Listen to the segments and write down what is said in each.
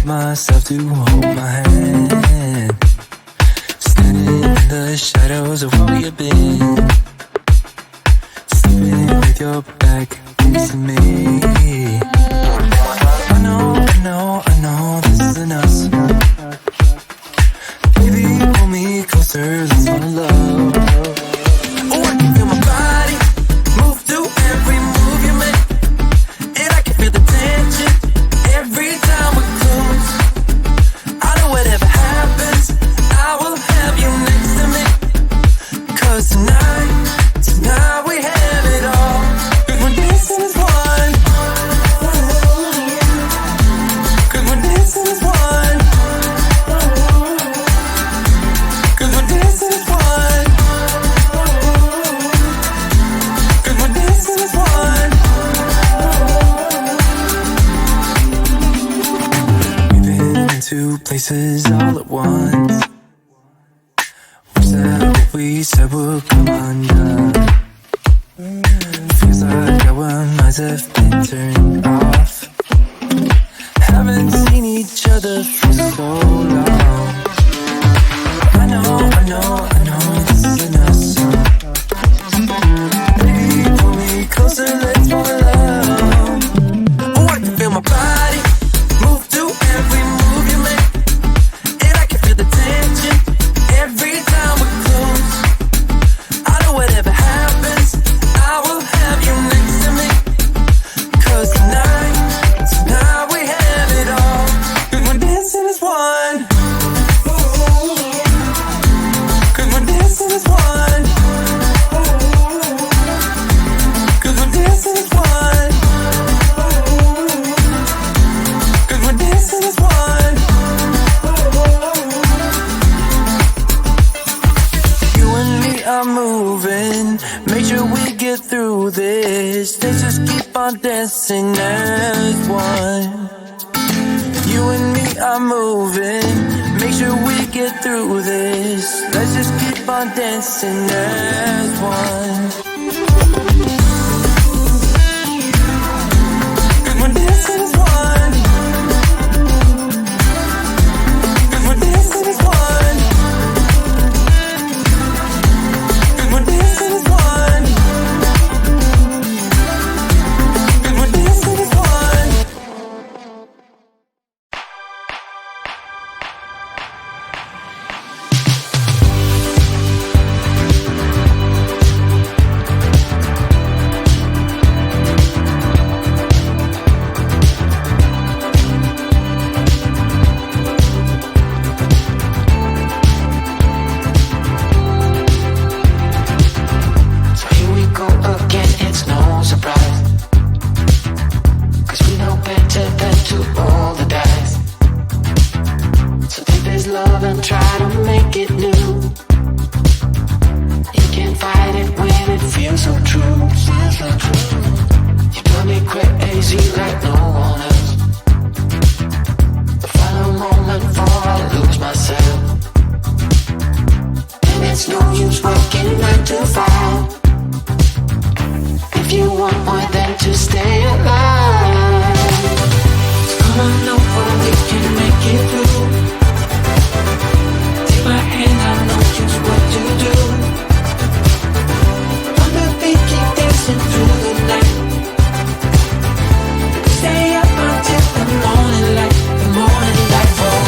get myself to hold my hand. Standing in the shadows of where you've been, sleeping with your back facing me. I know this isn't us. Baby, pull me closer, let's fall in love. Oh, I can feel my body move through every move you make, and I can feel the tension every time we're close. I know whatever happens, I will have you next to me. 'Cause tonight we have it all. 'Cause we're dancing as one. 'Cause we're dancing as one. 'Cause we're dancing as one. 'Cause we're dancing as one. We've been into places all at once. Wish that what we said would come undone. Feels like our minds have been turned off. Haven't seen each other for so long. I know this isn't us. Baby, pull me closer, let's fall in love. Oh, I can feel my body move through every move you make, and I can feel the tension every time we're close. I know whatever happens, I will have you next to me. 'Cause tonight we have it all. 'Cause we're dancing as one. 'Cause we're dancing as one. 'Cause we're dancing as one. 'Cause we're dancing as one. You and me are moving, make sure we get through this. Let's just keep on dancing as one. You and me are moving, make sure we get through this. Let's just keep on dancing as one. 'Cause we're dancing as one. 'Cause we're dancing as one. 'Cause we're dancing as one. 'Cause we're dancing as one. So here we go again, it's no surprise. 'Cause we know better than to roll the dice. So take this love and try to make it new. You can't fight it when it feels so true. You drive me crazy like no one else. The final moment before I lose myself. And it's no use working 9 to 5 if you want more than to stay alive. So come on over, we can make it through. Take my hand, I know just what to do. On the beat, keep dancing through the night. Stay up until the morning light, the morning light. Oh,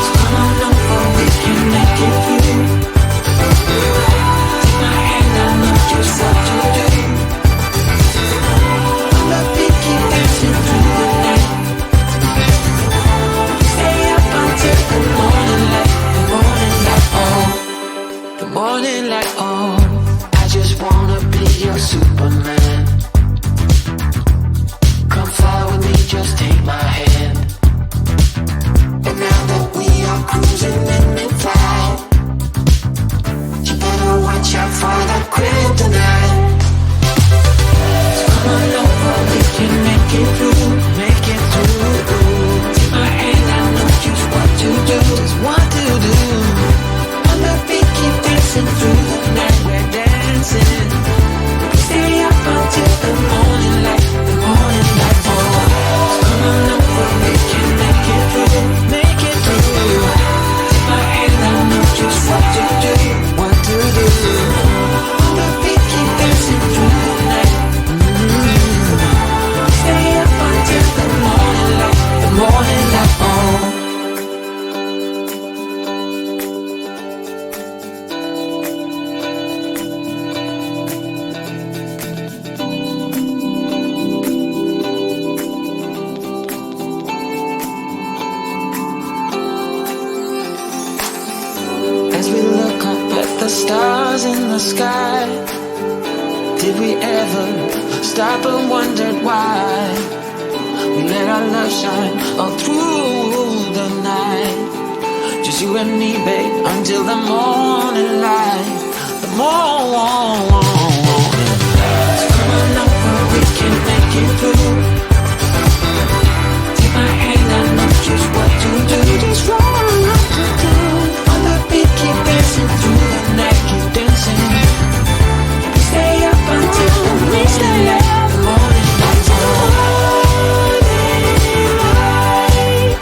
so come on over, we can make it through. Take my hand, I know just what to do. On the beat, keep dancing through the night. Stay up until the morning light, the morning light. Oh, the morning light. Oh, I just wanna be your Superman. Come fly with me the stars in the sky. Did we ever stop and wondered why we let our love shine all through the night? Just you and me, babe, until the morning light. The morning. So come on over, we can make it through. Take my hand, I know just what to do. Just what to do. On the beat, keep dancing through the night, keep dancing. Stay up until the morning light. The morning light. The morning light.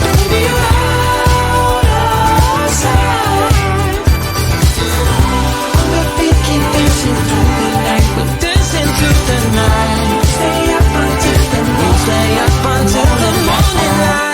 Baby, you're out of sight. On the beat, keep dancing through the night. We're dancing through the night. Stay up until the morning. Stay up until the morning light.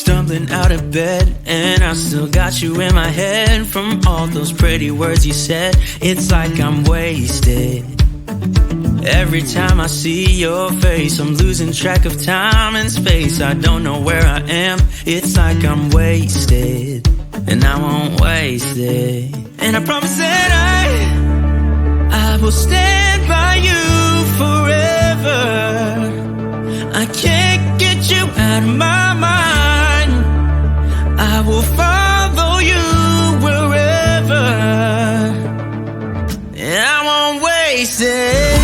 Stumbling out of bed, and I still got you in my head. From all those pretty words you said, it's like I'm wasted. Every time I see your face, I'm losing track of time and space. I don't know where I am, it's like I'm wasted. And I won't waste it. And I promise that I will stand by you forever. I can't get you out of my mind. I will follow you wherever. And I won't waste it.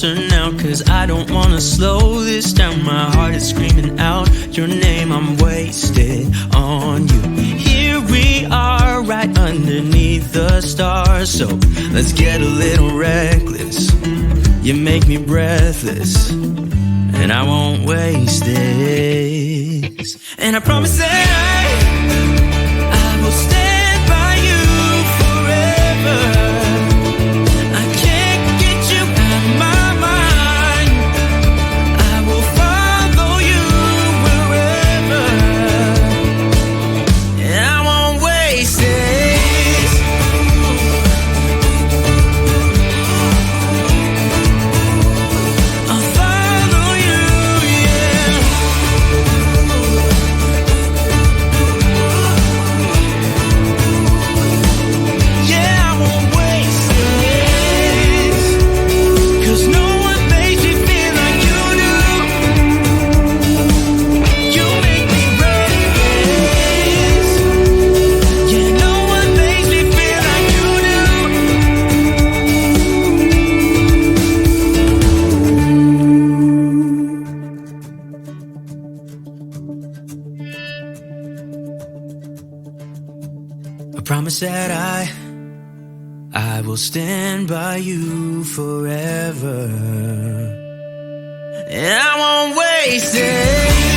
Now, cause I don't wanna slow this down. My heart is screaming out your name. I'm wasted on you. Here we are, right underneath the stars. So let's get a little reckless. You make me breathless, and I won't waste this. And I promise that I will stand by you forever. Promise that I will stand by you forever. And I won't waste it.